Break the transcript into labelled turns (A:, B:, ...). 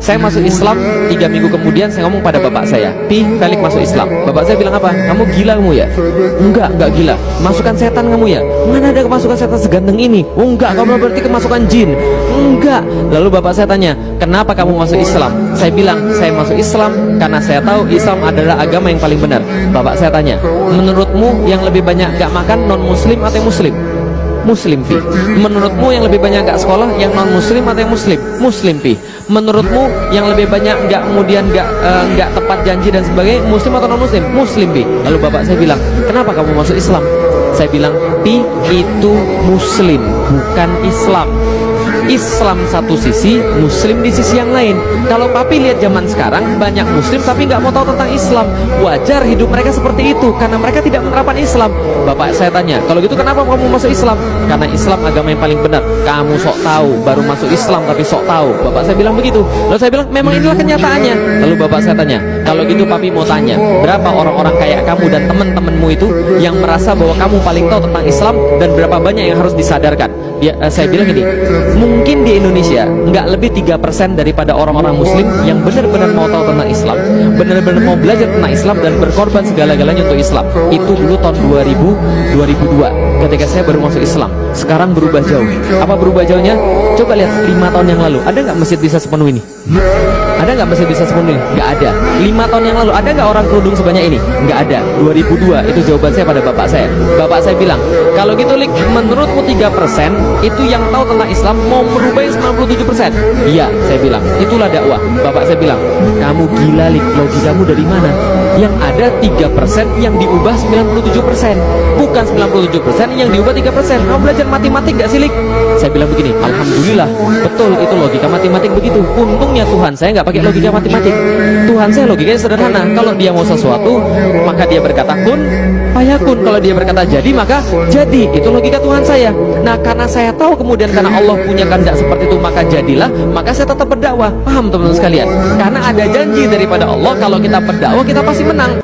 A: Saya masuk Islam 3 minggu kemudian saya ngomong pada bapak saya, Pi, Felix masuk Islam. Bapak saya bilang apa? Kamu gila kamu ya? Enggak gila. Masukan setan kamu ya? Mana ada kemasukan setan seganteng ini? Oh enggak, kamu berarti kemasukan jin. Enggak. Lalu bapak saya tanya, kenapa kamu masuk Islam? Saya bilang, saya masuk Islam karena saya tahu Islam adalah agama yang paling benar. Bapak saya tanya, menurutmu yang lebih banyak gak makan non muslim atau yang muslim? Muslim, Pi. Menurutmu yang lebih banyak gak sekolah yang non muslim atau yang muslim? Muslim, Pi. Menurutmu yang lebih banyak gak kemudian gak tepat janji dan sebagainya, muslim atau non muslim? Muslim, Pi. Lalu bapak saya bilang, kenapa kamu masuk Islam? Saya bilang, Pi, itu muslim bukan Islam. Islam satu sisi, muslim di sisi yang lain. Kalau papi lihat zaman sekarang banyak muslim tapi nggak mau tahu tentang Islam. Wajar hidup mereka seperti itu karena mereka tidak menerapkan Islam. Bapak saya tanya, kalau gitu kenapa kamu masuk Islam? Karena Islam agama yang paling benar. Kamu sok tahu, baru masuk Islam tapi sok tahu. Bapak saya bilang begitu. Lalu saya bilang, memang inilah kenyataannya. Lalu bapak saya tanya, kalau gitu papi mau tanya, berapa orang-orang kayak kamu dan teman-temanmu itu yang merasa bahwa kamu paling tahu tentang Islam dan berapa banyak yang harus disadarkan? Saya bilang gini, mungkin di Indonesia nggak lebih 3% daripada orang-orang muslim yang benar-benar mau tahu tentang Islam, benar-benar mau belajar tentang Islam dan berkorban segala-galanya untuk Islam. Itu dulu tahun 2002 ketika saya baru masuk Islam. Sekarang berubah jauh. Apa berubah jauhnya? Coba lihat 5 tahun yang lalu, ada nggak masjid bisa sepenuh ini? Ada nggak masjid bisa sepenuh ini? Nggak ada. 5 tahun yang lalu, ada nggak orang kerudung sebanyak ini? Nggak ada. 2002 itu jawaban saya pada bapak saya. Bapak saya bilang, kalau gitu Lik, menurutmu 3% itu yang tahu tentang Islam mau merubah 97%? Iya, saya bilang, itulah dakwah. Bapak saya bilang, kamu gila Lik, logikamu dari mana? Yang ada 3% yang diubah 97%, bukan 97% yang diubah 3%. Kamu belajar matematik gak sih Lik? Saya bilang begini, alhamdulillah, betul itu logika matematik begitu. Untungnya Tuhan saya nggak pakai logika matematik. Tuhan saya logikanya sederhana. Kalau dia mau sesuatu, maka dia berkata kun fayakun. Kalau dia berkata jadi, maka jadi. Itu logika Tuhan saya. Nah, karena saya tahu kemudian karena Allah punya kehendak seperti itu, maka jadilah, maka saya tetap berdakwah. Paham teman-teman sekalian? Karena ada janji daripada Allah, kalau kita berdakwah kita pasti menang.